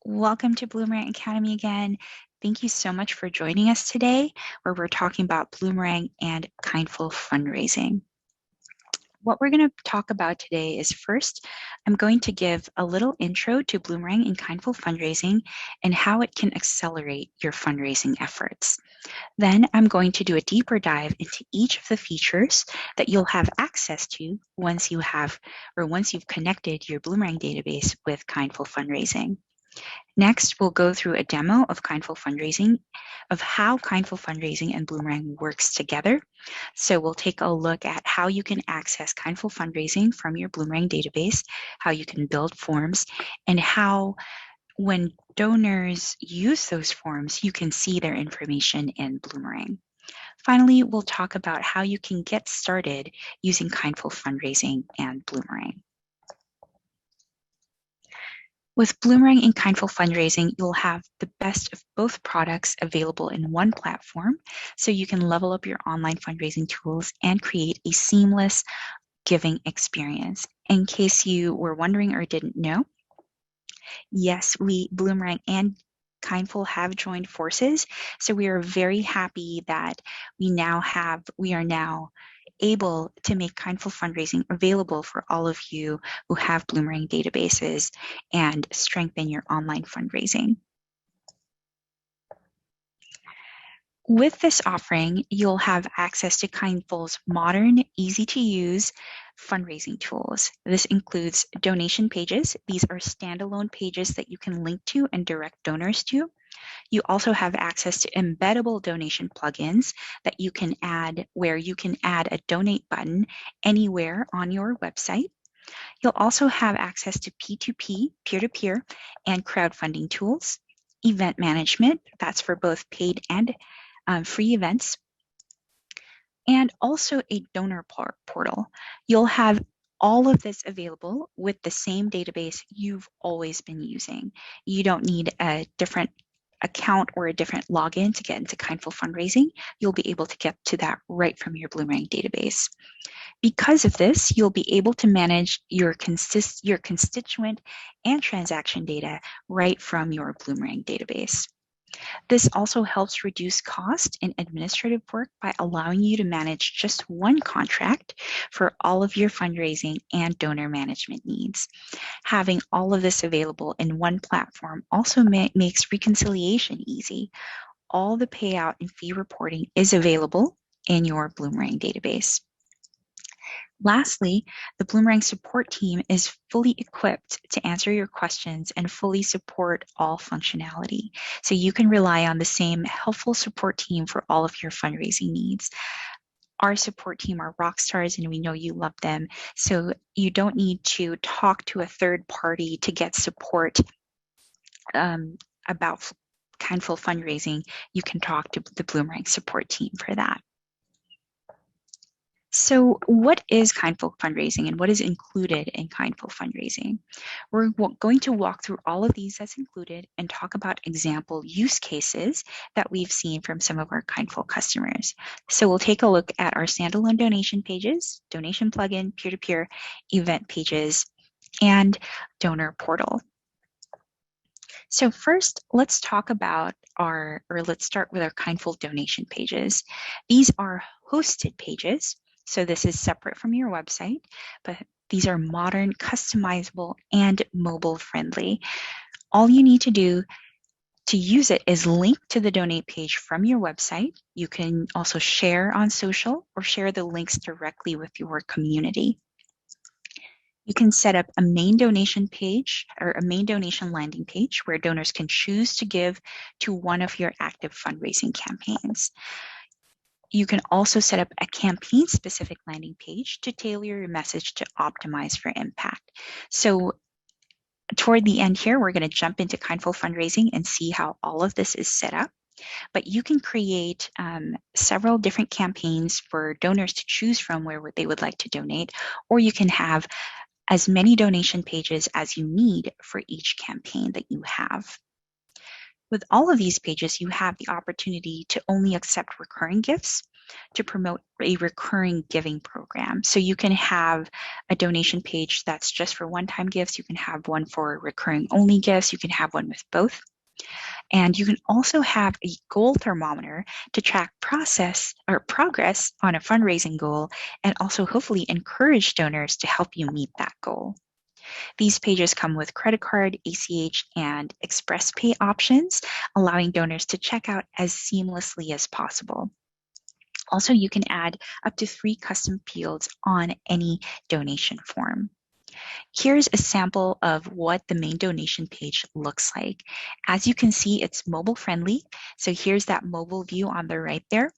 Welcome to Bloomerang Academy again. Thank you so much for joining us today, where we're talking about Bloomerang and Kindful fundraising. What we're going to talk about today is first, I'm going to give a little intro to Bloomerang and Kindful fundraising and how it can accelerate your fundraising efforts. Then I'm going to do a deeper dive into each of the features that you'll have access to once you've connected your Bloomerang database with Kindful fundraising. Next, we'll go through a demo of Kindful fundraising, of how Kindful fundraising and Bloomerang works together. So we'll take a look at how you can access Kindful fundraising from your Bloomerang database, how you can build forms, and how when donors use those forms, you can see their information in Bloomerang. Finally, we'll talk about how you can get started using Kindful fundraising and Bloomerang. With Bloomerang and Kindful fundraising, you'll have the best of both products available in one platform, so you can level up your online fundraising tools and create a seamless giving experience. In case you were wondering or didn't know, yes, Bloomerang and Kindful have joined forces, so we are very happy that we are now able to make Kindful fundraising available for all of you who have Bloomerang databases and strengthen your online fundraising. With this offering, you'll have access to Kindful's modern, easy-to-use fundraising tools. This includes donation pages. These are standalone pages that you can link to and direct donors to. You also have access to embeddable donation plugins that you can add, where you can add a donate button anywhere on your website. You'll also have access to P2P, peer-to-peer, and crowdfunding tools, event management, that's for both paid and free events, and also a donor portal. You'll have all of this available with the same database you've always been using. You don't need a different account or a different login to get into Kindful fundraising. You'll be able to get to that right from your Bloomerang database. Because of this, you'll be able to manage your constituent and transaction data right from your Bloomerang database. This also helps reduce cost and administrative work by allowing you to manage just one contract for all of your fundraising and donor management needs. Having all of this available in one platform also makes reconciliation easy. All the payout and fee reporting is available in your Bloomerang database. Lastly, the Bloomerang support team is fully equipped to answer your questions and fully support all functionality. So you can rely on the same helpful support team for all of your fundraising needs. Our support team are rock stars, and we know you love them. So you don't need to talk to a third party to get support about Kindful fundraising. You can talk to the Bloomerang support team for that. So what is Kindful fundraising and what is included in Kindful fundraising? We're going to walk through all of these that's included and talk about example use cases that we've seen from some of our Kindful customers. So we'll take a look at our standalone donation pages, donation plugin, peer-to-peer, event pages, and donor portal. So first, let's start with our Kindful donation pages. These are hosted pages. So this is separate from your website, but these are modern, customizable, and mobile friendly. All you need to do to use it is link to the donate page from your website. You can also share on social or share the links directly with your community. You can set up a main donation page or a main donation landing page where donors can choose to give to one of your active fundraising campaigns. You can also set up a campaign-specific landing page to tailor your message to optimize for impact. So toward the end here, we're going to jump into Kindful fundraising and see how all of this is set up. But you can create several different campaigns for donors to choose from where they would like to donate, or you can have as many donation pages as you need for each campaign that you have. With all of these pages, you have the opportunity to only accept recurring gifts, to promote a recurring giving program. So you can have a donation page that's just for one-time gifts. You can have one for recurring only gifts. You can have one with both. And you can also have a goal thermometer to track progress on a fundraising goal, and also hopefully encourage donors to help you meet that goal. These pages come with credit card, ACH, and Express Pay options, allowing donors to check out as seamlessly as possible. Also, you can add up to 3 custom fields on any donation form. Here's a sample of what the main donation page looks like. As you can see, it's mobile friendly. So here's that mobile view on the right there.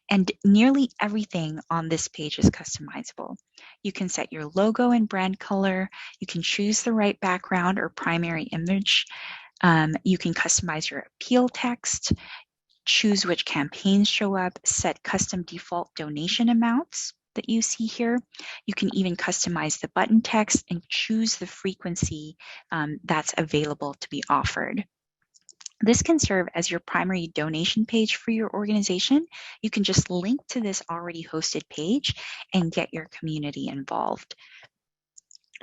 And nearly everything on this page is customizable. You can set your logo and brand color. You can choose the right background or primary image. You can customize your appeal text, choose which campaigns show up, set custom default donation amounts that you see here. You can even customize the button text and choose the frequency that's available to be offered. This can serve as your primary donation page for your organization. You can just link to this already hosted page and get your community involved.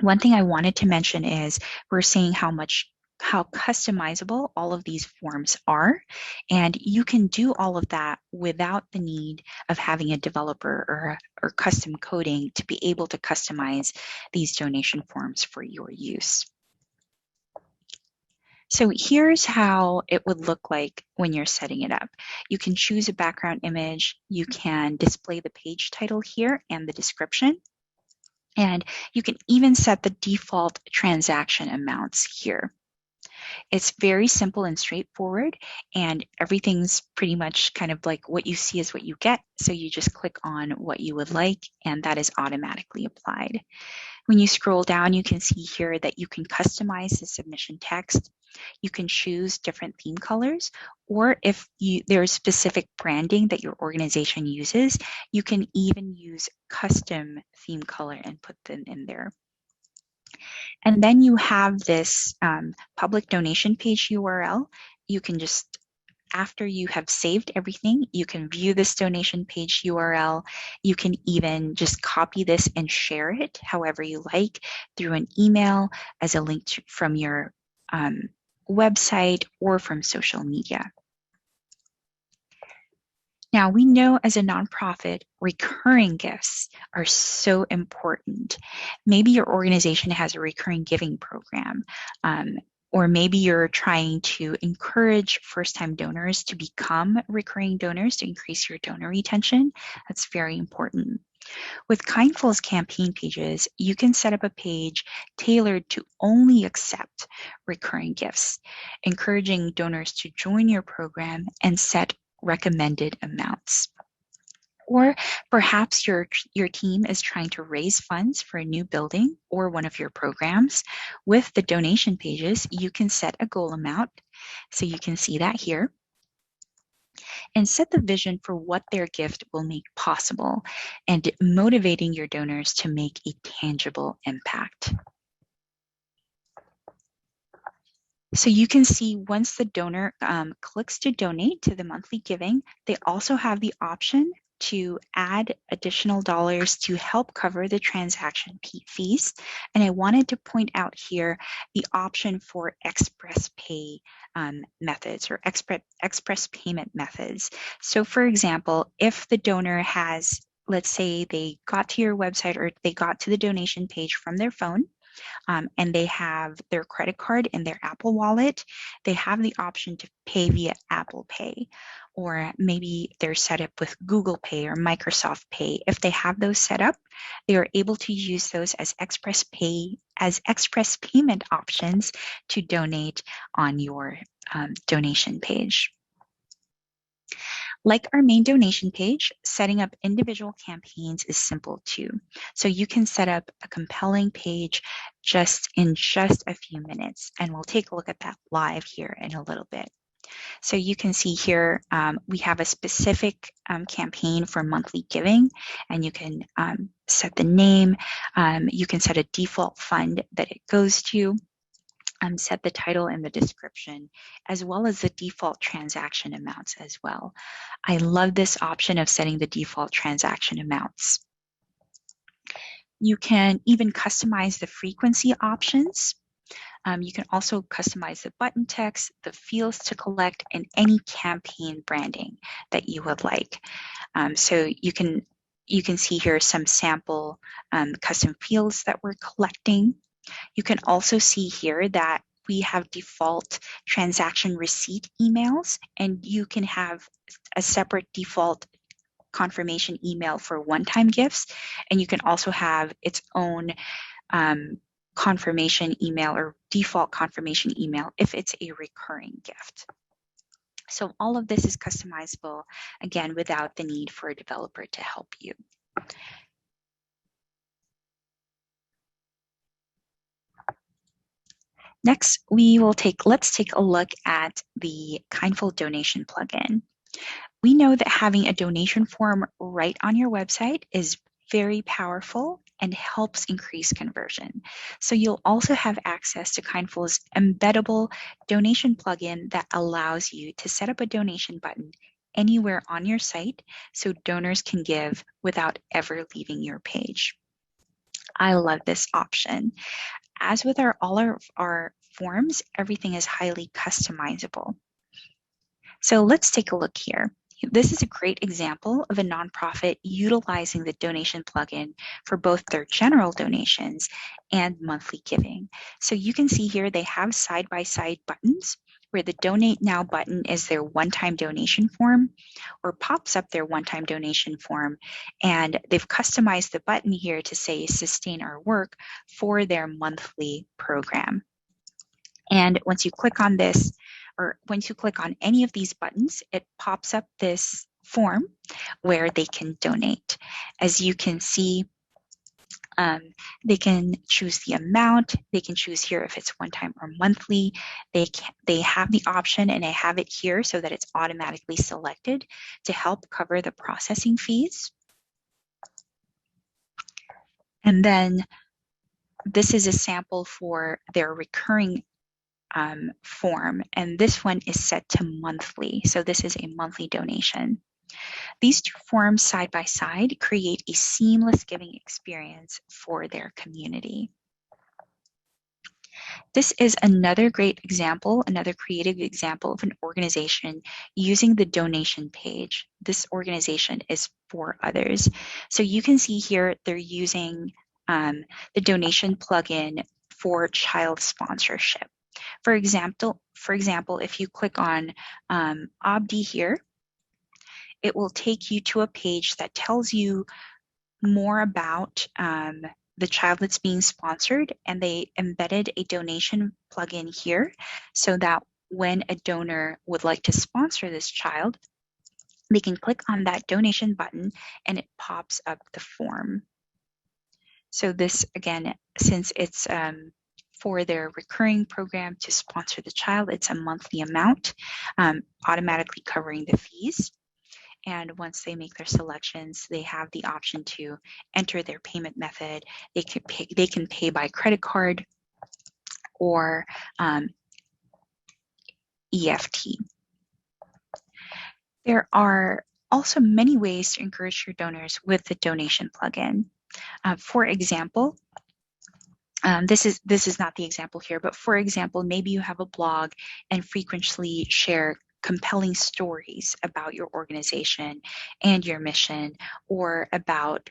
One thing I wanted to mention is we're seeing how customizable all of these forms are, and you can do all of that without the need of having a developer or custom coding to be able to customize these donation forms for your use. So here's how it would look like when you're setting it up. You can choose a background image. You can display the page title here and the description. And you can even set the default transaction amounts here. It's very simple and straightforward, and everything's pretty much kind of like what you see is what you get. So you just click on what you would like, and that is automatically applied. When you scroll down, you can see here that you can customize the submission text. You can choose different theme colors, or if there's specific branding that your organization uses, you can even use custom theme color and put them in there. And then you have this public donation page URL. You can just, after you have saved everything, you can view this donation page URL. You can even just copy this and share it however you like through an email as a link from your website or from social media. Now, we know as a nonprofit, recurring gifts are so important. Maybe your organization has a recurring giving program, or maybe you're trying to encourage first-time donors to become recurring donors to increase your donor retention. That's very important. With Kindful's campaign pages, you can set up a page tailored to only accept recurring gifts, encouraging donors to join your program and set recommended amounts. Or perhaps your team is trying to raise funds for a new building or one of your programs. With the donation pages, you can set a goal amount. So you can see that here. And set the vision for what their gift will make possible, and motivating your donors to make a tangible impact. So you can see once the donor clicks to donate to the monthly giving, they also have the option to add additional dollars to help cover the transaction fees. And I wanted to point out here the option for express pay methods or express payment methods. So for example, if the donor has, let's say they got to your website or they got to the donation page from their phone, and they have their credit card in their Apple Wallet, they have the option to pay via Apple Pay, or maybe they're set up with Google Pay or Microsoft Pay. If they have those set up, they are able to use those as express payment options to donate on your donation page. Like our main donation page, setting up individual campaigns is simple too. So you can set up a compelling page in just a few minutes, and we'll take a look at that live here in a little bit. So you can see here, we have a specific campaign for monthly giving, and you can set the name. You can set a default fund that it goes to. set the title and the description, as well as the default transaction amounts as well. I love this option of setting the default transaction amounts. You can even customize the frequency options. You can also customize the button text, the fields to collect, and any campaign branding that you would like. So you can see here some sample custom fields that we're collecting. You can also see here that we have default transaction receipt emails, and you can have a separate default confirmation email for one-time gifts, and you can also have its own confirmation email or default confirmation email if it's a recurring gift. So all of this is customizable, again, without the need for a developer to help you. Next, let's take a look at the Kindful donation plugin. We know that having a donation form right on your website is very powerful and helps increase conversion. So you'll also have access to Kindful's embeddable donation plugin that allows you to set up a donation button anywhere on your site so donors can give without ever leaving your page. I love this option. As with all of our forms, everything is highly customizable. So let's take a look here. This is a great example of a nonprofit utilizing the donation plugin for both their general donations and monthly giving. So you can see here they have side-by-side buttons where the Donate Now button is their one-time donation form or pops up their one-time donation form, and they've customized the button here to say sustain our work for their monthly program. And once you click on this, or once you click on any of these buttons, it pops up this form where they can donate. As you can see, they can choose the amount. They can choose here if it's one time or monthly. They have the option, and I have it here so that it's automatically selected to help cover the processing fees. And then this is a sample for their recurring form, and this one is set to monthly. So this is a monthly donation. These two forms side by side create a seamless giving experience for their community. This is another great example, another creative example of an organization using the donation page. This organization is for others. So you can see here they're using the donation plugin for child sponsorship. For example, if you click on Abdi here, it will take you to a page that tells you more about the child that's being sponsored, and they embedded a donation plugin here so that when a donor would like to sponsor this child, they can click on that donation button and it pops up the form. So this, again, since it's for their recurring program to sponsor the child, it's a monthly amount, automatically covering the fees. And once they make their selections, they have the option to enter their payment method. They can pay by credit card or EFT. There are also many ways to encourage your donors with the donation plugin. For example, this is not the example here, but for example, maybe you have a blog and frequently share compelling stories about your organization and your mission, or about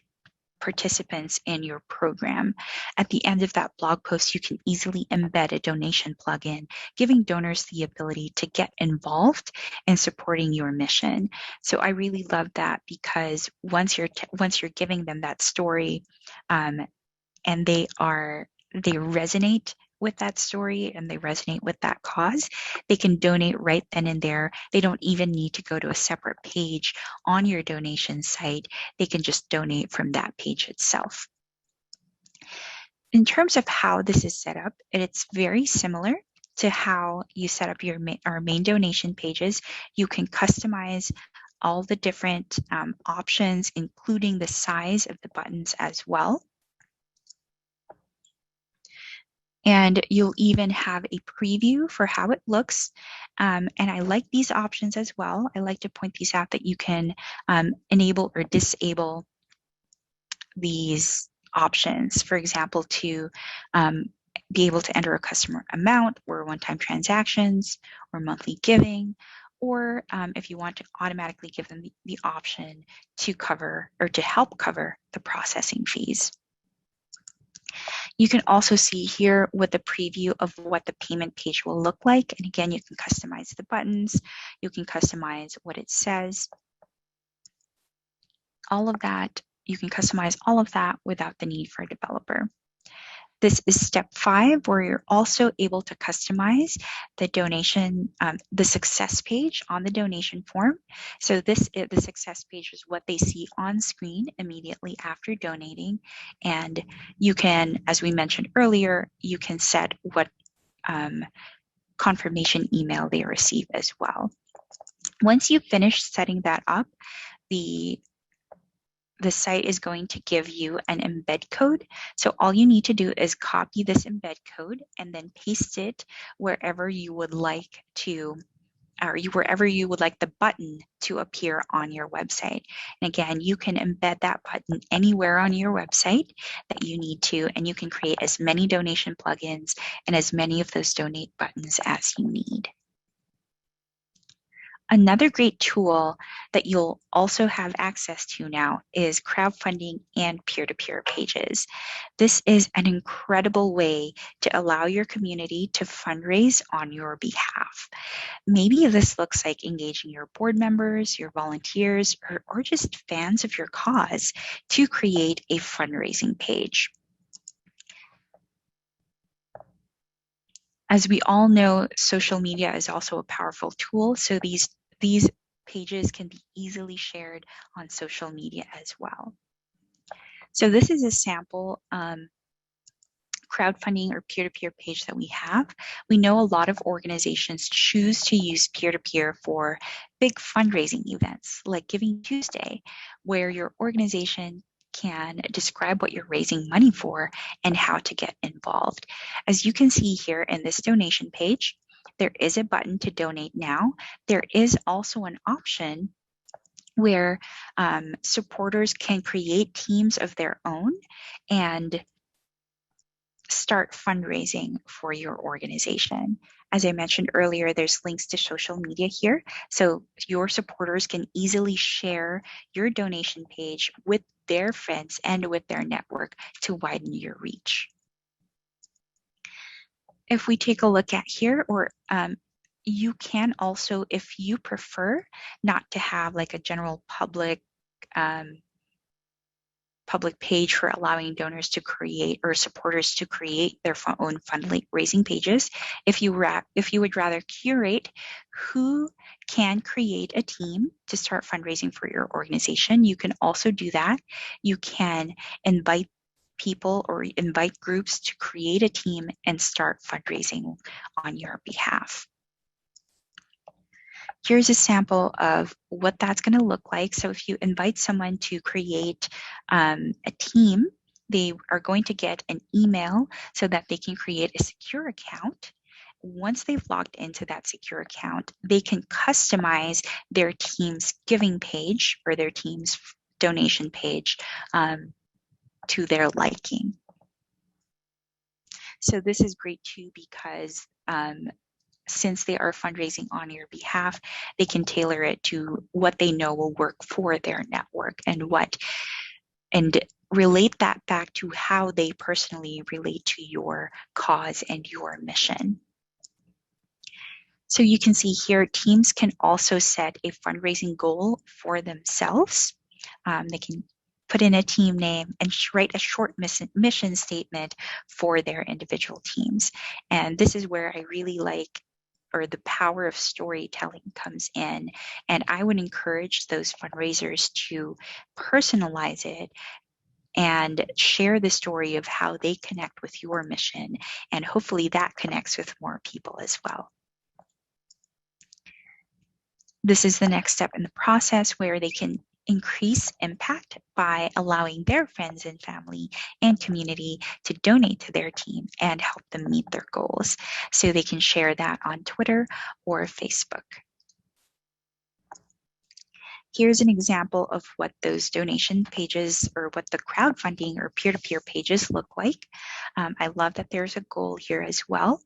participants in your program. At the end of that blog post, you can easily embed a donation plugin, giving donors the ability to get involved in supporting your mission. So I really love that, because once you're giving them that story, and they resonate with that story and they resonate with that cause, they can donate right then and there. They don't even need to go to a separate page on your donation site. They can just donate from that page itself. In terms of how this is set up, it's very similar to how you set up our main donation pages. You can customize all the different options, including the size of the buttons as well. And you'll even have a preview for how it looks. And I like these options as well. I like to point these out that you can enable or disable these options. For example, to be able to enter a customer amount or one-time transactions or monthly giving, or if you want to automatically give them the option to cover or to help cover the processing fees. You can also see here with the preview of what the payment page will look like. And again, you can customize the buttons, you can customize what it says, all of that. You can customize all of that without the need for a developer. This is step 5, where you're also able to customize the donation, the success page on the donation form. So the success page is what they see on screen immediately after donating. And you can, as we mentioned earlier, you can set what confirmation email they receive as well. Once you finish setting that up, the site is going to give you an embed code. So all you need to do is copy this embed code and then paste it wherever you would like to, or wherever you would like the button to appear on your website. And again, you can embed that button anywhere on your website that you need to, and you can create as many donation plugins and as many of those donate buttons as you need. Another great tool that you'll also have access to now is crowdfunding and peer-to-peer pages. This is an incredible way to allow your community to fundraise on your behalf. Maybe this looks like engaging your board members, your volunteers, or just fans of your cause to create a fundraising page. As we all know, social media is also a powerful tool, so these pages can be easily shared on social media as well. So this is a sample crowdfunding or peer-to-peer page that we have. We know a lot of organizations choose to use peer-to-peer for big fundraising events like Giving Tuesday, where your organization can describe what you're raising money for and how to get involved. As you can see here in this donation page, there is a button to donate now. There is also an option where supporters can create teams of their own and start fundraising for your organization. As I mentioned earlier, there's links to social media here, so your supporters can easily share your donation page with their friends and with their network to widen your reach. If we take a look at here, or you can also, if you prefer not to have like a general public page for allowing donors to create or supporters to create their own fundraising pages. If you would rather curate who can create a team to start fundraising for your organization, you can also do that. You can invite people or invite groups to create a team and start fundraising on your behalf. Here's a sample of what that's going to look like. So if you invite someone to create a team, they are going to get an email so that they can create a secure account. Once they've logged into that secure account, they can customize their team's giving page or their team's donation page to their liking. So this is great too, because since they are fundraising on your behalf, they can tailor it to what they know will work for their network and relate that back to how they personally relate to your cause and your mission. So you can see here, teams can also set a fundraising goal for themselves. They can put in a team name and write a short mission statement for their individual teams. And this is where I really like, or the power of storytelling comes in. And I would encourage those fundraisers to personalize it and share the story of how they connect with your mission. And hopefully that connects with more people as well. This is the next step in the process where they can increase impact by allowing their friends and family and community to donate to their team and help them meet their goals. So they can share that on Twitter or Facebook. Here's an example of what those donation pages or what the crowdfunding or peer-to-peer pages look like. I love that there's a goal here as well.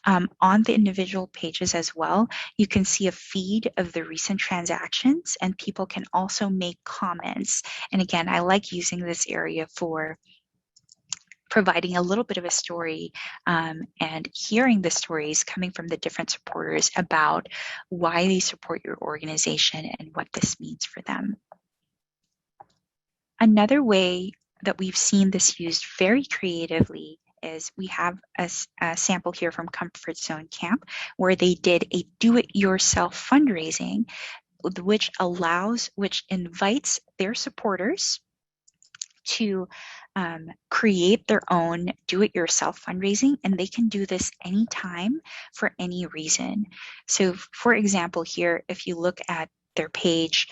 On the individual pages as well, you can see a feed of the recent transactions, and people can also make comments. And again, I like using this area for providing a little bit of a story and hearing the stories coming from the different supporters about why they support your organization and what this means for them. Another way that we've seen this used very creatively is we have a sample here from Comfort Zone Camp where they did a do-it-yourself fundraising, which invites their supporters to create their own do-it-yourself fundraising, and they can do this anytime for any reason. So for example, here, if you look at their page,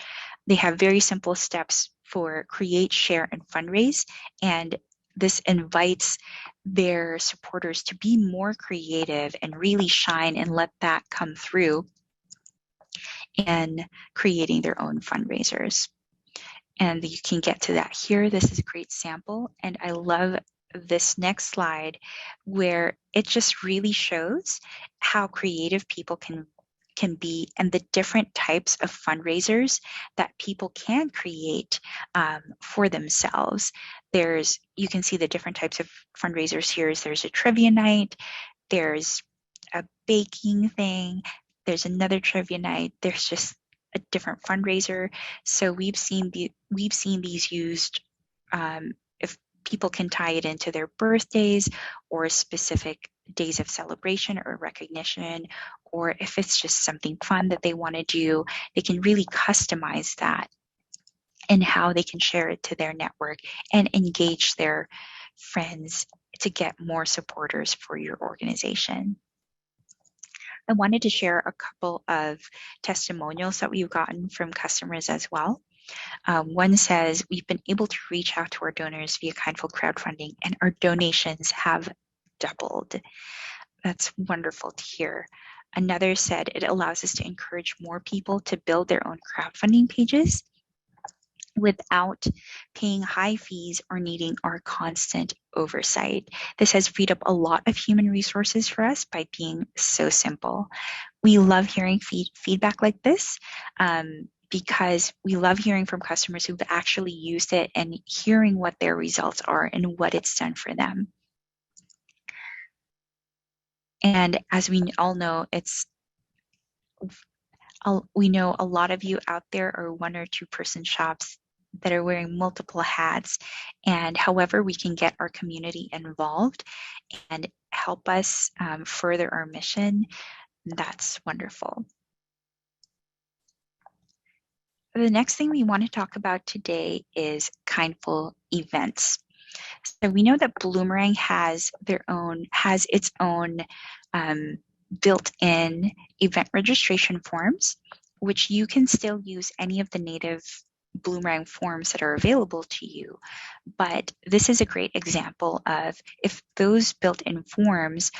they have very simple steps for create, share, and fundraise, and this invites their supporters to be more creative and really shine and let that come through in creating their own fundraisers. And you can get to that here. This is a great sample. And I love this next slide where it just really shows how creative people can be and the different types of fundraisers that people can create for themselves. You can see the different types of fundraisers here. There's a trivia night, there's a baking thing, there's another trivia night, there's just a different fundraiser. So we've seen these used if people can tie it into their birthdays or specific days of celebration or recognition, or if it's just something fun that they want to do, they can really customize that and how they can share it to their network and engage their friends to get more supporters for your organization. I wanted to share a couple of testimonials that we've gotten from customers as well. One says, we've been able to reach out to our donors via Kindful crowdfunding, and our donations have doubled. That's wonderful to hear. Another said, it allows us to encourage more people to build their own crowdfunding pages without paying high fees or needing our constant oversight. This has freed up a lot of human resources for us by being so simple. We love hearing feedback like this because we love hearing from customers who've actually used it and hearing what their results are and what it's done for them. And as we all know, we know a lot of you out there are 1 or 2 person shops that are wearing multiple hats, and however we can get our community involved and help us further our mission, that's wonderful. The next thing we want to talk about today is Kindful Events. So we know that Bloomerang has its own built-in event registration forms, which you can still use any of the native Bloomerang forms that are available to you. But this is a great example of if those built-in forms,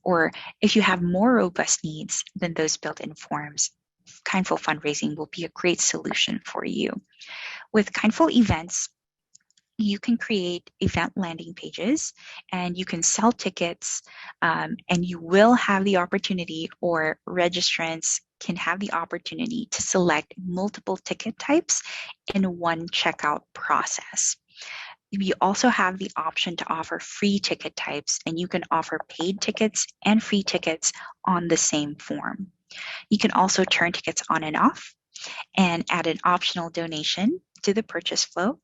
or if you have more robust needs than those built-in forms, Kindful Fundraising will be a great solution for you. With Kindful Events, you can create event landing pages and you can sell tickets, and you will have the opportunity, or registrants can have the opportunity to select multiple ticket types in one checkout process. You also have the option to offer free ticket types, and you can offer paid tickets and free tickets on the same form. You can also turn tickets on and off and add an optional donation to the purchase flow.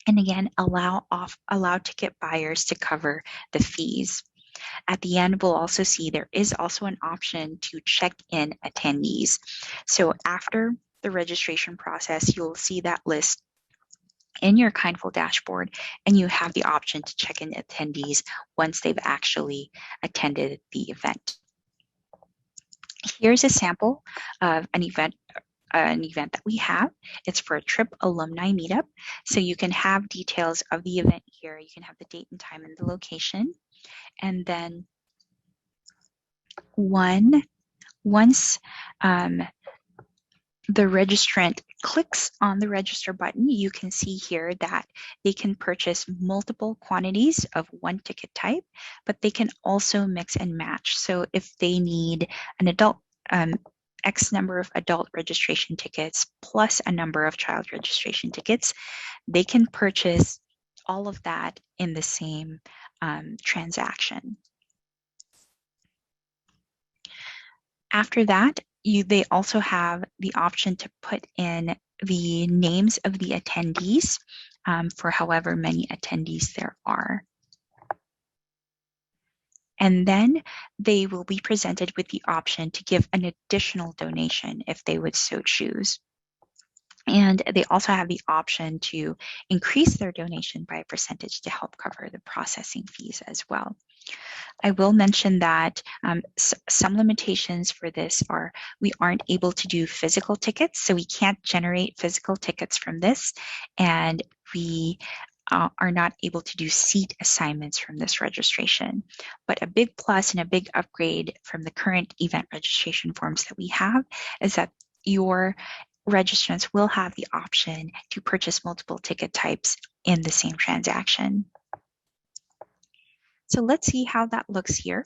And again, allow ticket buyers to cover the fees. At the end, we'll also see there is also an option to check in attendees. So after the registration process, you'll see that list in your Kindful dashboard, and you have the option to check in attendees once they've actually attended the event. Here's a sample of an event an event that we have. It's for a TRIP alumni meetup. So you can have details of the event here. You can have the date and time and the location. And then once the registrant clicks on the register button, you can see here that they can purchase multiple quantities of one ticket type, but they can also mix and match. So if they need an adult, X number of adult registration tickets plus a number of child registration tickets, they can purchase all of that in the same transaction. After that, they also have the option to put in the names of the attendees for however many attendees there are. And then they will be presented with the option to give an additional donation if they would so choose. And they also have the option to increase their donation by a percentage to help cover the processing fees as well. I will mention that some limitations for this are we aren't able to do physical tickets, so we can't generate physical tickets from this, and we are not able to do seat assignments from this registration. But a big plus and a big upgrade from the current event registration forms that we have is that your registrants will have the option to purchase multiple ticket types in the same transaction. So let's see how that looks here.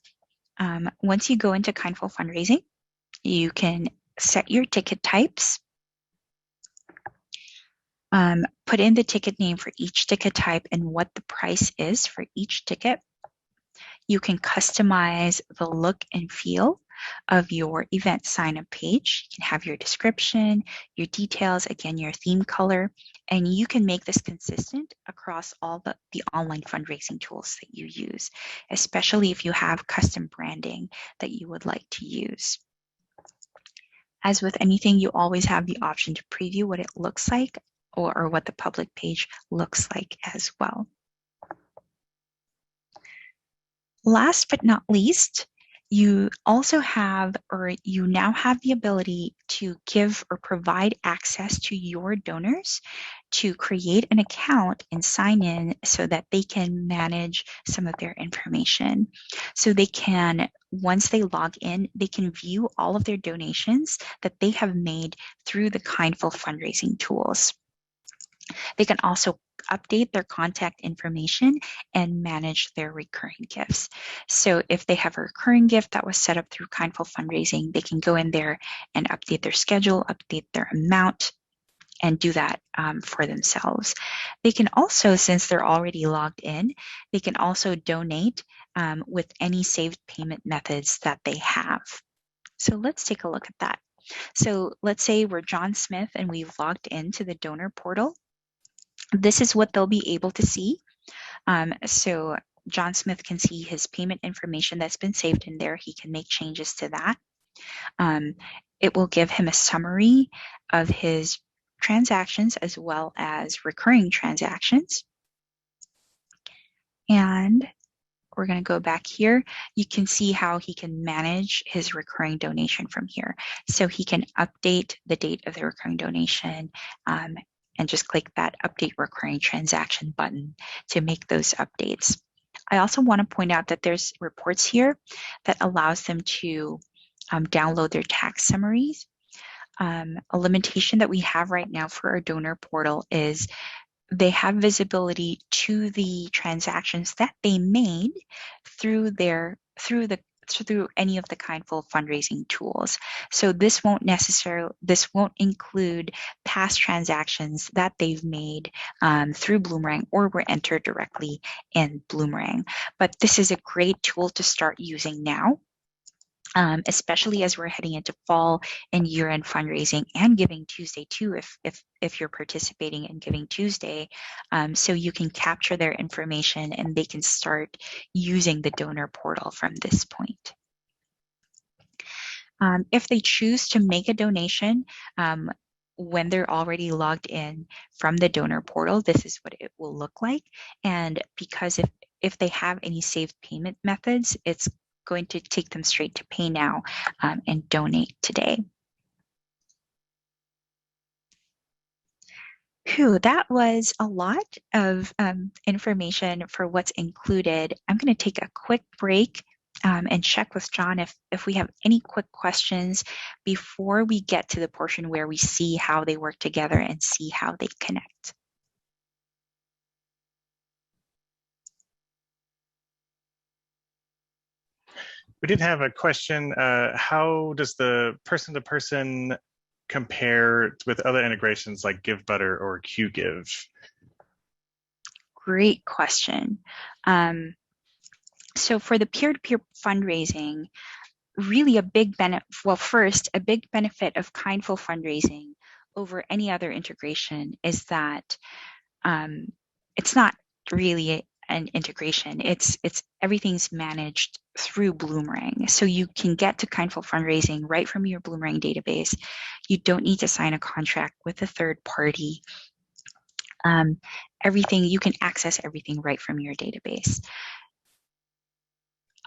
Once you go into Kindful Fundraising, you can set your ticket types, put in the ticket name for each ticket type and what the price is for each ticket. You can customize the look and feel of your event sign-up page. You can have your description, your details, again, your theme color, and you can make this consistent across all the online fundraising tools that you use, especially if you have custom branding that you would like to use. As with anything, you always have the option to preview what it looks like or what the public page looks like as well. Last but not least, you also have, or you now have the ability to give or provide access to your donors to create an account and sign in so that they can manage some of their information. So they can, once they log in, they can view all of their donations that they have made through the Kindful fundraising tools. They can also update their contact information and manage their recurring gifts. So if they have a recurring gift that was set up through Kindful Fundraising, they can go in there and update their schedule, update their amount, and do that for themselves. They can also, since they're already logged in, they can also donate with any saved payment methods that they have. So let's take a look at that. So let's say we're John Smith and we've logged into the donor portal. This is what they'll be able to see. So John Smith can see his payment information that's been saved in there. He can make changes to that. It will give him a summary of his transactions as well as recurring transactions. And we're going to go back here. You can see how he can manage his recurring donation from here. So he can update the date of the recurring donation and just click that update recurring transaction button to make those updates. I also want to point out that there's reports here that allows them to download their tax summaries. A limitation that we have right now for our donor portal is they have visibility to the transactions that they made through any of the Kindful fundraising tools. So this won't include past transactions that they've made through Bloomerang or were entered directly in Bloomerang. But this is a great tool to start using now. Especially as we're heading into fall and year-end fundraising and Giving Tuesday too, if you're participating in Giving Tuesday, so you can capture their information and they can start using the donor portal from this point. If they choose to make a donation when they're already logged in from the donor portal, this is what it will look like. And because if they have any saved payment methods, it's going to take them straight to Pay Now and Donate Today. Whew, that was a lot of information for what's included. I'm going to take a quick break and check with John if we have any quick questions before we get to the portion where we see how they work together and see how they connect. We did have a question. How does the person-to-person compare with other integrations like GiveButter or QGive? Great question. So for the peer-to-peer fundraising, really a big benefit, well, first, a big benefit of Kindful fundraising over any other integration is that it's not really an integration. It's everything's managed through Bloomerang. So you can get to Kindful fundraising right from your Bloomerang database. You don't need to sign a contract with a third party. Everything, you can access everything right from your database.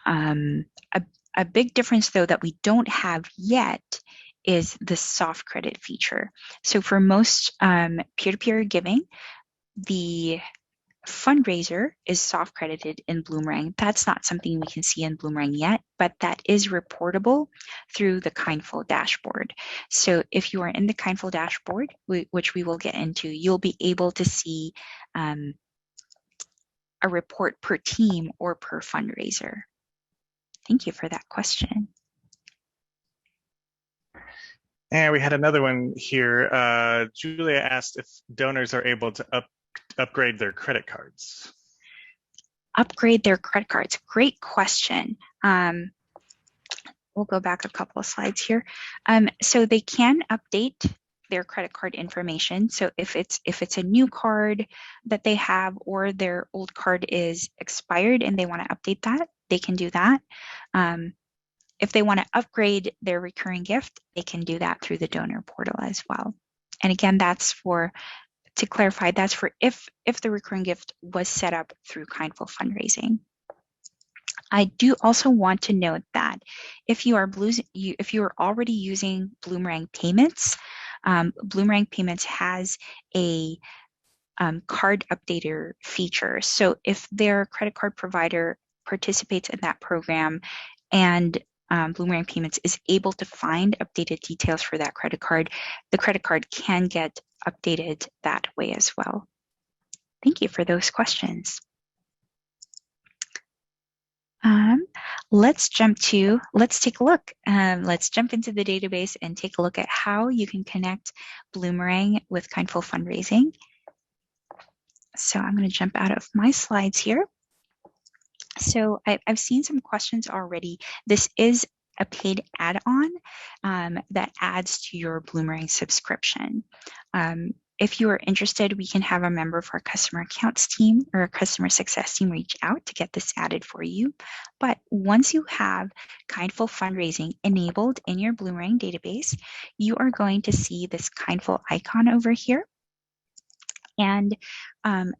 A big difference, though, that we don't have yet is the soft credit feature. So for most peer-to-peer giving, the fundraiser is soft credited in Bloomerang. That's not something we can see in Bloomerang yet, but that is reportable through the Kindful dashboard. So if you are in the Kindful dashboard, which we will get into, you'll be able to see a report per team or per fundraiser. Thank you for that question. And we had another one here. Julia asked if donors are able to upgrade their credit cards. Upgrade their credit cards. Great question. We'll go back a couple of slides here. So they can update their credit card information. So if it's a new card that they have or their old card is expired and they want to update that, they can do that. If they want to upgrade their recurring gift, they can do that through the donor portal as well. And again, that's for, to clarify, that's for if the recurring gift was set up through Kindful fundraising. I do also want to note that if you are already using Bloomerang Payments, Bloomerang Payments has a card updater feature. So if their credit card provider participates in that program and Bloomerang Payments is able to find updated details for that credit card, the credit card can get updated that way as well. Thank you for those questions. Let's take a look. Let's jump into the database and take a look at how you can connect Bloomerang with Kindful fundraising. So I'm going to jump out of my slides here. So I've seen some questions already. This is a paid add-on that adds to your Bloomerang subscription. If you are interested, we can have a member of our customer accounts team or a customer success team reach out to get this added for you. But once you have Kindful fundraising enabled in your Bloomerang database, you are going to see this Kindful icon over here. And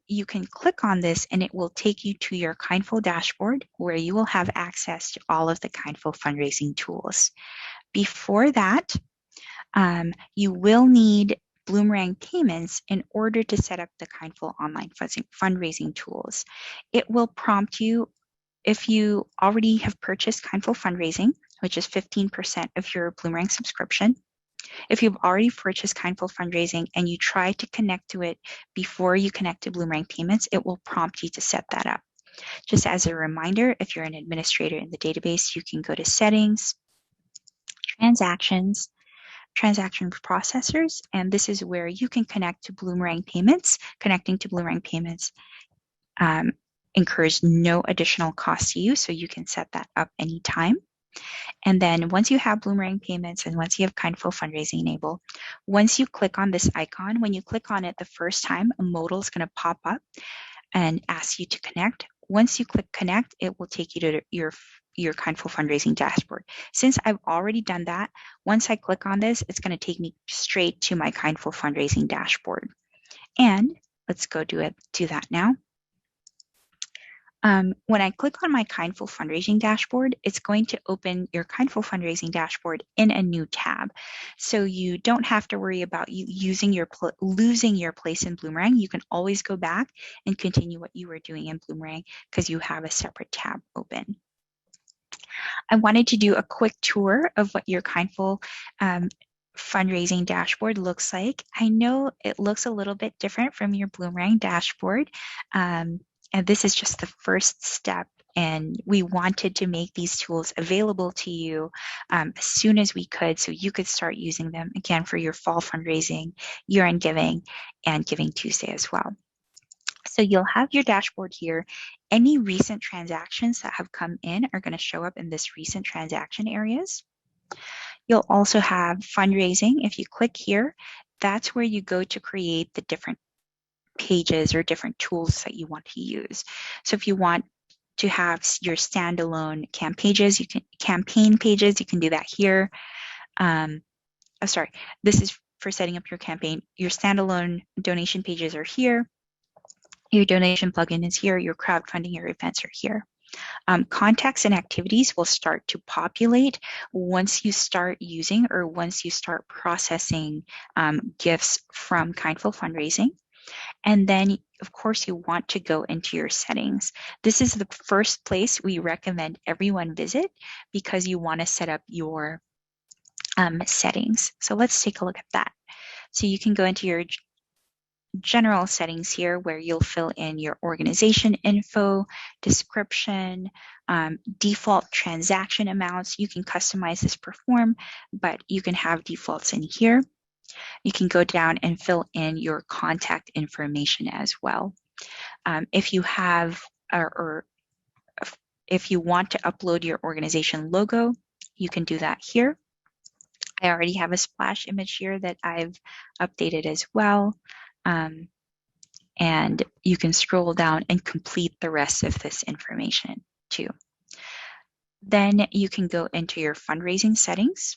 you can click on this and it will take you to your Kindful dashboard where you will have access to all of the Kindful fundraising tools. Before that, you will need Bloomerang Payments in order to set up the Kindful online fundraising tools. It will prompt you if you already have purchased Kindful fundraising, which is 15% of your Bloomerang subscription. If you've already purchased Kindful fundraising and you try to connect to it before you connect to Bloomerang Payments, it will prompt you to set that up. Just as a reminder, if you're an administrator in the database, you can go to Settings, Transactions, Transaction Processors, and this is where you can connect to Bloomerang Payments. Connecting to Bloomerang Payments incurs no additional cost to you, so you can set that up anytime. And then once you have Bloomerang Payments and once you have Kindful fundraising enabled, once you click on this icon, when you click on it the first time, a modal is going to pop up and ask you to connect. Once you click connect, it will take you to your Kindful fundraising dashboard. Since I've already done that, once I click on this, it's going to take me straight to my Kindful fundraising dashboard. And let's go do that now. When I click on my Kindful Fundraising dashboard, it's going to open your Kindful Fundraising dashboard in a new tab. So you don't have to worry about you losing your place in Bloomerang. You can always go back and continue what you were doing in Bloomerang because you have a separate tab open. I wanted to do a quick tour of what your Kindful fundraising dashboard looks like. I know it looks a little bit different from your Bloomerang dashboard. And this is just the first step. And we wanted to make these tools available to you as soon as we could so you could start using them again for your fall fundraising, year-end giving, and Giving Tuesday as well. So you'll have your dashboard here. Any recent transactions that have come in are going to show up in this recent transaction areas. You'll also have fundraising. If you click here, that's where you go to create the different pages or different tools that you want to use. So if you want to have your standalone campaign pages, you can do that here. Sorry, this is for setting up your campaign. Your standalone donation pages are here. Your donation plugin is here. Your crowdfunding, your events are here. Contacts and activities will start to populate once you start using or once you start processing gifts from Kindful Fundraising. And then, of course, you want to go into your settings. This is the first place we recommend everyone visit because you want to set up your settings. So let's take a look at that. So you can go into your general settings here where you'll fill in your organization info, description, default transaction amounts. You can customize this per form, but you can have defaults in here. You can go down and fill in your contact information as well. If you have or if you want to upload your organization logo, you can do that here. I already have a splash image here that I've updated as well. And you can scroll down and complete the rest of this information too. Then you can go into your fundraising settings.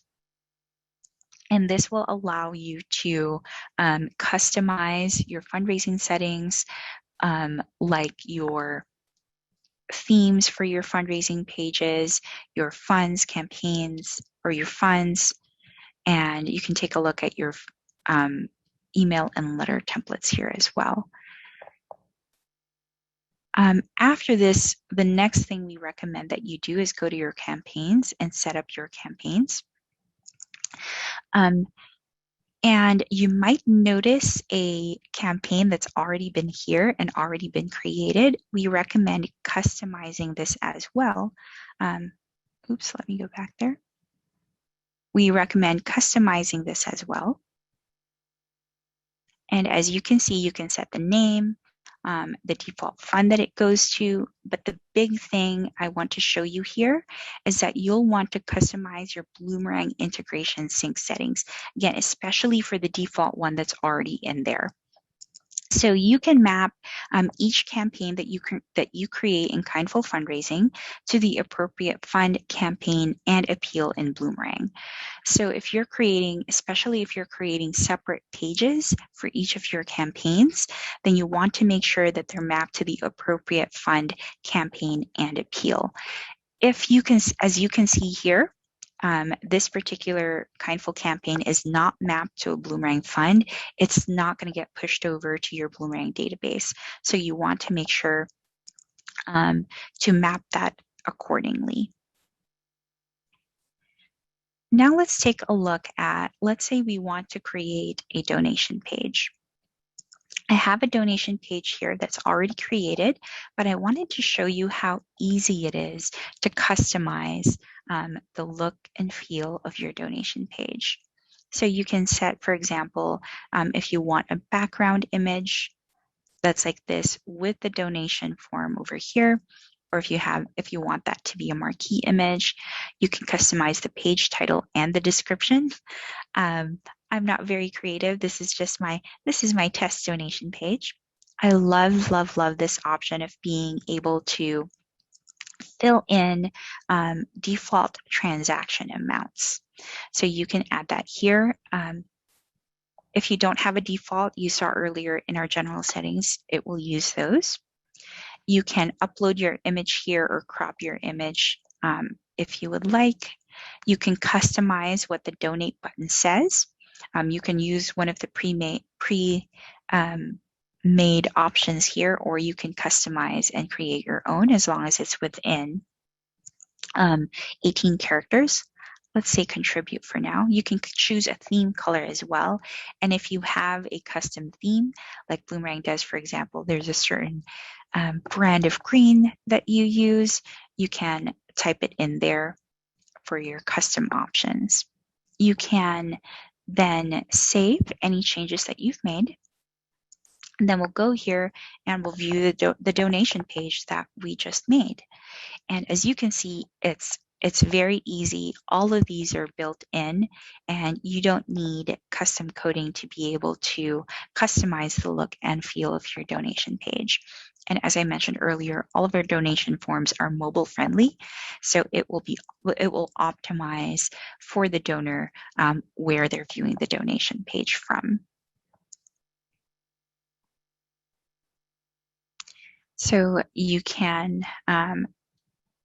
And this will allow you to customize your fundraising settings, like your themes for your fundraising pages, your funds, campaigns, or your funds. And you can take a look at your email and letter templates here as well. After this, the next thing we recommend that you do is go to your campaigns and set up your campaigns. And you might notice a campaign that's already been here and already been created. We recommend customizing this as well. Oops, let me go back there. We recommend customizing this as well. And as you can see, you can set the name, the default fund that it goes to. But the big thing I want to show you here is that you'll want to customize your Bloomerang integration sync settings, again, especially for the default one that's already in there. So you can map each campaign that you create in Kindful Fundraising to the appropriate fund, campaign, and appeal in Bloomerang. So if you're creating, especially if you're creating separate pages for each of your campaigns, then you want to make sure that they're mapped to the appropriate fund, campaign, and appeal. If you can, as you can see here, this particular Kindful campaign is not mapped to a Bloomerang fund. It's not going to get pushed over to your Bloomerang database. So you want to make sure to map that accordingly. Now let's take a look at, let's say we want to create a donation page. I have a donation page here that's already created, but I wanted to show you how easy it is to customize the look and feel of your donation page. So you can set, for example, if you want a background image that's like this with the donation form over here, or if you want that to be a marquee image, you can customize the page title and the description. I'm not very creative. This is my test donation page. I love, love, love this option of being able to fill in default transaction amounts. So you can add that here. If you don't have a default you saw earlier in our general settings, it will use those. You can upload your image here or crop your image if you would like. You can customize what the donate button says. You can use one of the made options here, or you can customize and create your own as long as it's within 18 characters. Let's say contribute for now. You can choose a theme color as well. And if you have a custom theme, like Bloomerang does, for example, there's a certain brand of green that you use, you can type it in there for your custom options. You can then save any changes that you've made. And then we'll go here and we'll view the donation page that we just made. And as you can see, it's very easy. All of these are built in, and you don't need custom coding to be able to customize the look and feel of your donation page. And as I mentioned earlier, all of our donation forms are mobile friendly, so it will optimize for the donor where they're viewing the donation page from. So you can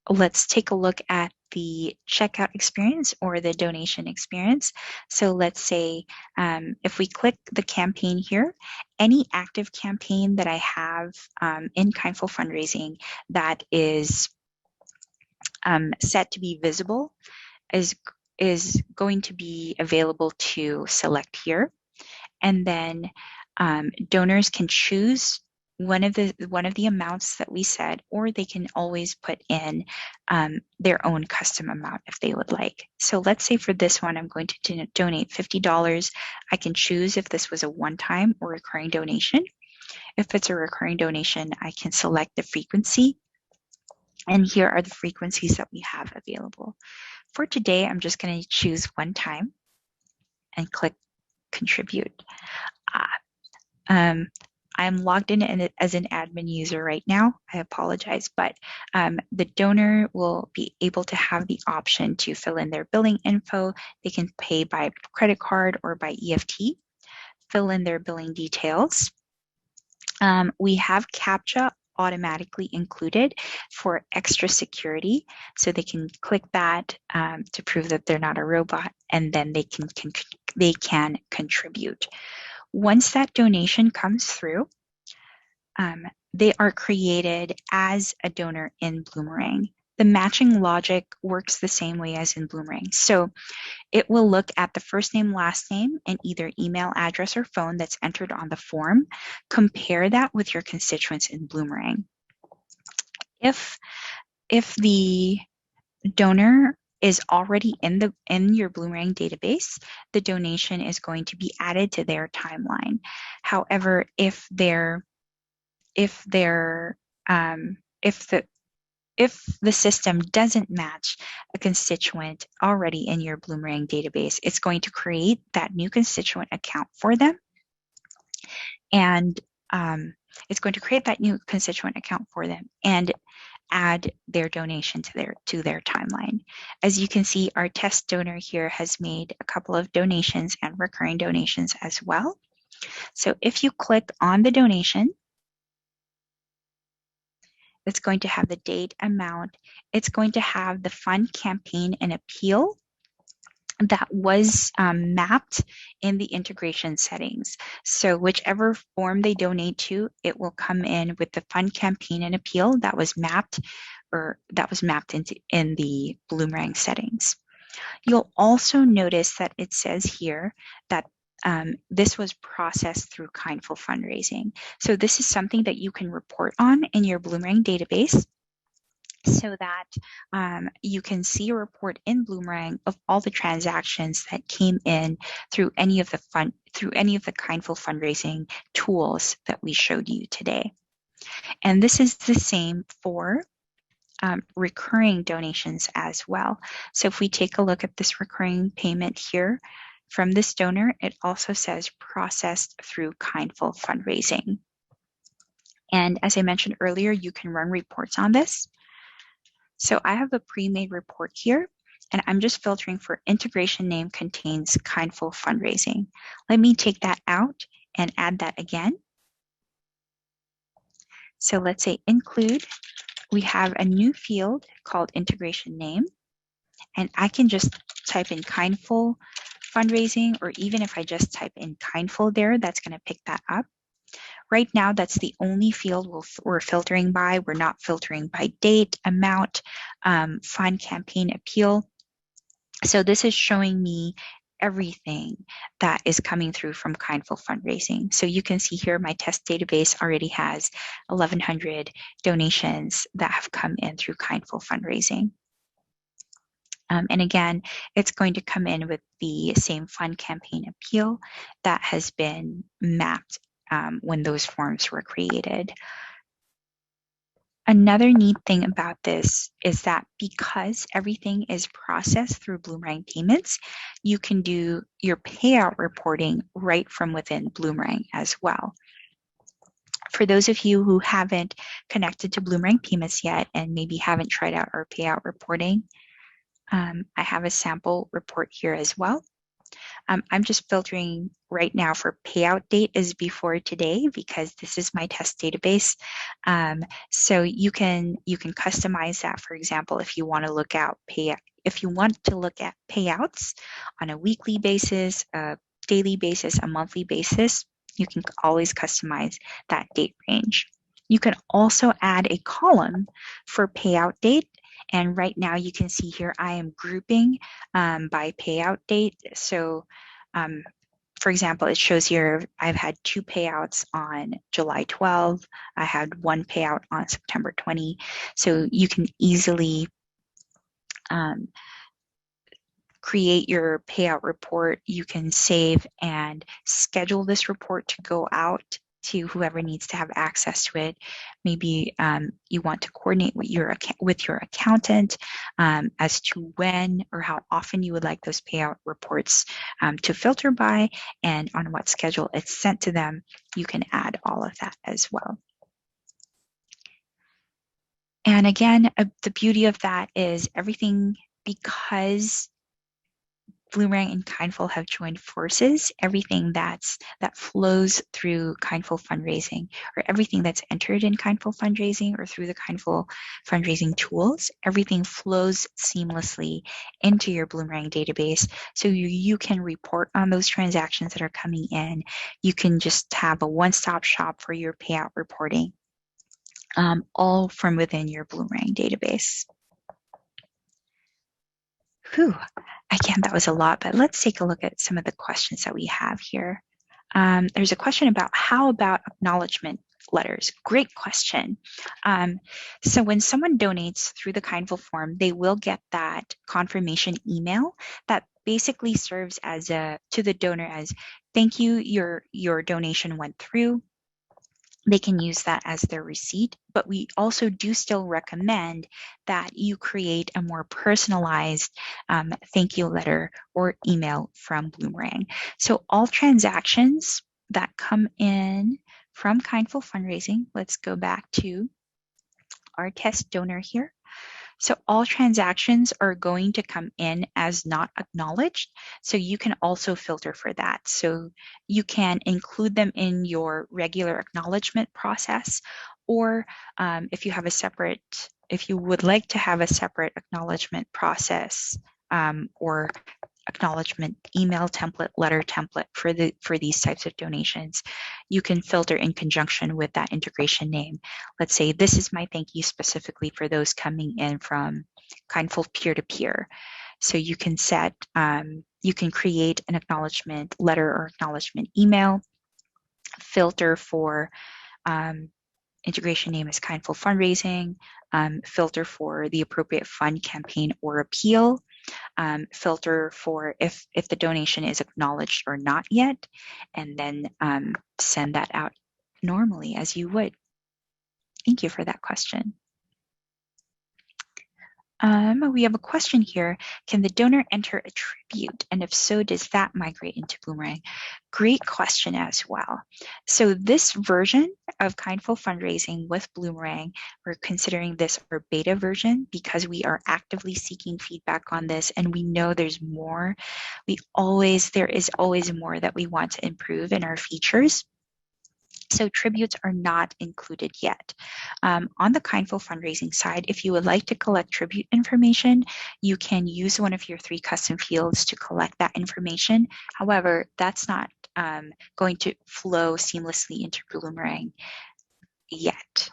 let's take a look at the checkout experience or the donation experience. So let's say if we click the campaign here, any active campaign that I have in Kindful Fundraising that is set to be visible is going to be available to select here. And then donors can choose one of the amounts that we said, or they can always put in their own custom amount if they would like. So let's say for this one, I'm going to donate $50. I can choose if this was a one-time or recurring donation. If it's a recurring donation, I can select the frequency. And here are the frequencies that we have available. For today, I'm just going to choose one time and click contribute. I'm logged in as an admin user right now. I apologize, but the donor will be able to have the option to fill in their billing info. They can pay by credit card or by EFT, fill in their billing details. We have CAPTCHA automatically included for extra security, so they can click that to prove that they're not a robot, and then they can contribute. Once that donation comes through, they are created as a donor in Bloomerang. The matching logic works the same way as in Bloomerang. So it will look at the first name, last name, and either email address or phone that's entered on the form. Compare that with your constituents in Bloomerang. If the donor is already in your Bloomerang database, the donation is going to be added to their timeline. However, if the system doesn't match a constituent already in your Bloomerang database, it's going to create that new constituent account for them, and add their donation to their timeline. As you can see, our test donor here has made a couple of donations and recurring donations as well. So if you click on the donation, it's going to have the date, amount. It's going to have the fund, campaign, and appeal that was mapped in the integration settings. So whichever form they donate to, it will come in with the fund, campaign, and appeal that was mapped in the Bloomerang settings. You'll also notice that it says here that this was processed through Kindful Fundraising. So this is something that you can report on in your Bloomerang database, so that you can see a report in Bloomerang of all the transactions that came in through any of the Kindful Fundraising tools that we showed you today. And this is the same for recurring donations as well. So if we take a look at this recurring payment here from this donor, it also says processed through Kindful Fundraising. And as I mentioned earlier, you can run reports on this. So I have a pre-made report here, and I'm just filtering for integration name contains Kindful Fundraising. Let me take that out and add that again. So let's say include, we have a new field called integration name, and I can just type in Kindful fundraising, or even if I just type in Kindful there, that's going to pick that up. Right now, that's the only field we're filtering by. We're not filtering by date, amount, fund, campaign, appeal. So this is showing me everything that is coming through from Kindful Fundraising. So you can see here my test database already has 1,100 donations that have come in through Kindful Fundraising. And again, it's going to come in with the same fund, campaign, appeal that has been mapped when those forms were created. Another neat thing about this is that because everything is processed through Bloomerang payments, you can do your payout reporting right from within Bloomerang as well. For those of you who haven't connected to Bloomerang payments yet and maybe haven't tried out our payout reporting, I have a sample report here as well. I'm just filtering right now for payout date is before today because this is my test database. So you can customize that. For example, if you want to look at payouts on a weekly basis, a daily basis, a monthly basis, you can always customize that date range. You can also add a column for payout date. And right now you can see here, I am grouping by payout date. So for example, it shows here I've had 2 payouts on July 12. I had 1 payout on September 20. So you can easily create your payout report. You can save and schedule this report to go out to whoever needs to have access to it. Maybe you want to coordinate with your accountant as to when or how often you would like those payout reports to filter by and on what schedule it's sent to them. You can add all of that as well. And again, the beauty of that is everything, because Bloomerang and Kindful have joined forces, everything that flows through Kindful Fundraising, or everything that's entered in Kindful Fundraising or through the Kindful Fundraising tools, everything flows seamlessly into your Bloomerang database. So you can report on those transactions that are coming in. You can just have a one-stop shop for your payout reporting, all from within your Bloomerang database. Whew. Again, that was a lot, but let's take a look at some of the questions that we have here. There's a question about how about acknowledgement letters? Great question. So when someone donates through the Kindful form, they will get that confirmation email that basically serves as to the donor as, thank you, your donation went through. They can use that as their receipt, but we also do still recommend that you create a more personalized thank you letter or email from Bloomerang. So all transactions that come in from Kindful Fundraising, let's go back to our test donor here. So all transactions are going to come in as not acknowledged. So you can also filter for that. So you can include them in your regular acknowledgement process, or if you would like to have a separate acknowledgement process or acknowledgement email template, letter template for these types of donations, you can filter in conjunction with that integration name. Let's say this is my thank you specifically for those coming in from Kindful Peer-to-Peer. So you can you can create an acknowledgement letter or acknowledgement email, filter for integration name is Kindful Fundraising, filter for the appropriate fund, campaign, or appeal, filter for if the donation is acknowledged or not yet, and then send that out normally as you would. Thank you for that question. We have a question here. Can the donor enter a tribute? And if so, does that migrate into Bloomerang? Great question as well. So this version of Kindful Fundraising with Bloomerang, we're considering this our beta version because we are actively seeking feedback on this, and we know there's more. There is always more that we want to improve in our features. So tributes are not included yet. On the Kindful fundraising side, if you would like to collect tribute information, you can use one of your 3 custom fields to collect that information. However, that's not going to flow seamlessly into Bloomerang yet.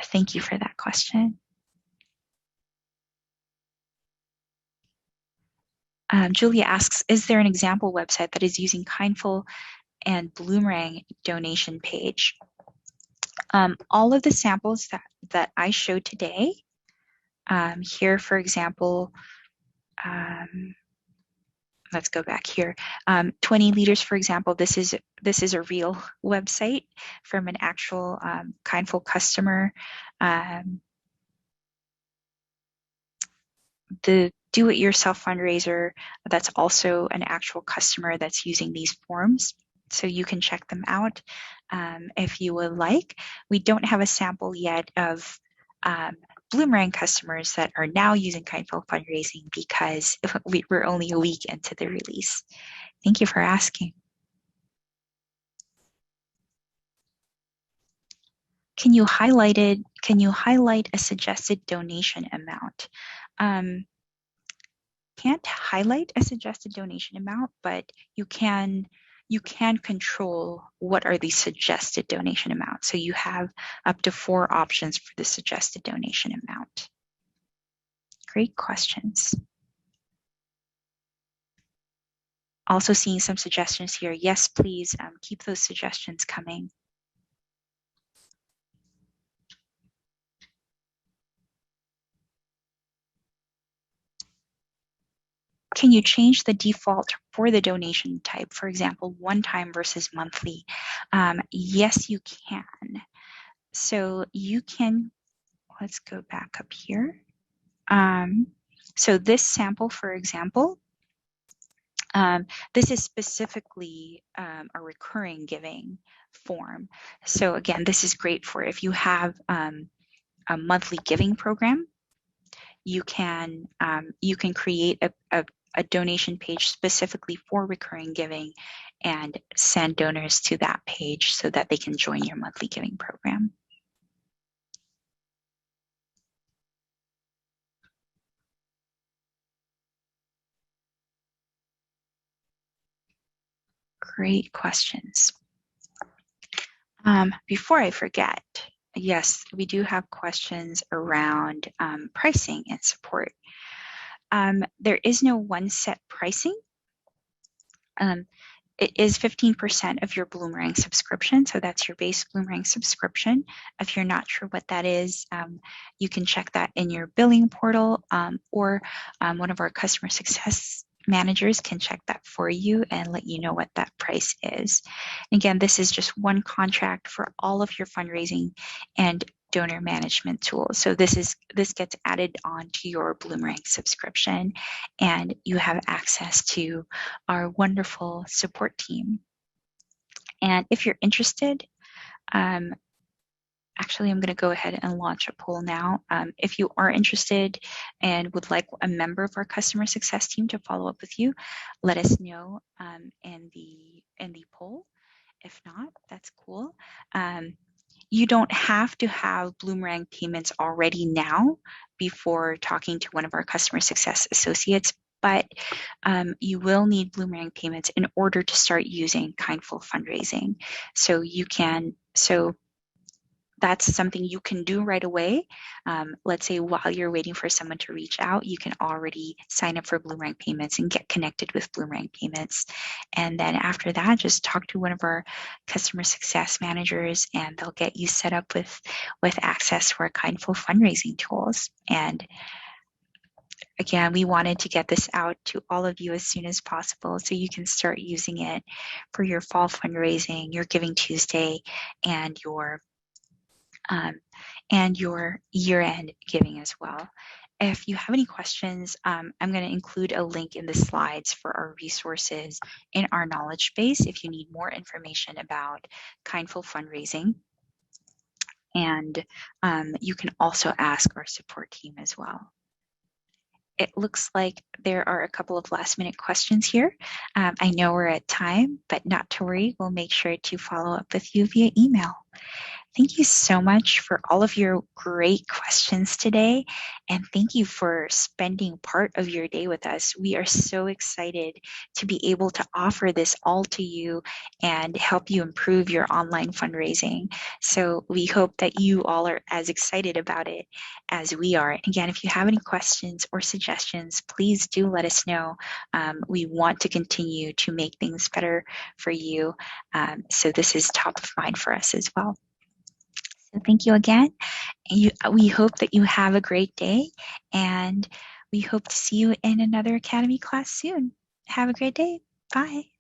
Thank you for that question. Julia asks, is there an example website that is using Kindful and Bloomerang donation page? All of the samples that I showed today, here, for example, let's go back here. 20 liters, for example, this is a real website from an actual Kindful customer. The do-it-yourself fundraiser, that's also an actual customer that's using these forms. So you can check them out if you would like. We don't have a sample yet of Bloomerang customers that are now using Kindful fundraising because we're only a week into the release. Thank you for asking. Can you highlight a suggested donation amount? Can't highlight a suggested donation amount, but you can control what are the suggested donation amounts. So you have up to 4 options for the suggested donation amount. Great questions. Also seeing some suggestions here. Yes, please keep those suggestions coming. Can you change the default for the donation type? For example, one-time versus monthly. Yes, you can. So you can, let's go back up here. So this sample, for example, this is specifically a recurring giving form. So again, this is great for if you have a monthly giving program. You can create a donation page specifically for recurring giving and send donors to that page so that they can join your monthly giving program. Great questions. Before I forget, yes, we do have questions around pricing and support. There is no one set pricing. It is 15% of your Bloomerang subscription. So that's your base Bloomerang subscription. If you're not sure what that is, you can check that in your billing portal, or one of our customer success managers can check that for you and let you know what that price is. Again, this is just one contract for all of your fundraising and donor management tools. So this gets added on to your Bloomerang subscription, and you have access to our wonderful support team. And if you're interested, actually, I'm going to go ahead and launch a poll now. If you are interested and would like a member of our customer success team to follow up with you, let us know in the poll. If not, that's cool. You don't have to have Bloomerang payments already now before talking to one of our customer success associates, but you will need Bloomerang payments in order to start using Kindful fundraising. So that's something you can do right away. Let's say while you're waiting for someone to reach out, you can already sign up for Bloomerang payments and get connected with Bloomerang payments. And then after that, just talk to one of our customer success managers and they'll get you set up with access to our Kindful fundraising tools. And again, we wanted to get this out to all of you as soon as possible so you can start using it for your fall fundraising, your Giving Tuesday, and your year-end giving as well. If you have any questions, I'm going to include a link in the slides for our resources in our knowledge base if you need more information about Kindful fundraising. And you can also ask our support team as well. it looks like there are a couple of last minute questions here. I know we're at time, but not to worry. We'll make sure to follow up with you via email. Thank you so much for all of your great questions today. And thank you for spending part of your day with us. We are so excited to be able to offer this all to you and help you improve your online fundraising. So we hope that you all are as excited about it as we are. And again, if you have any questions or suggestions, please do let us know. We want to continue to make things better for you. So this is top of mind for us as well. So thank you again. We hope that you have a great day, and we hope to see you in another Academy class soon. Have a great day. Bye.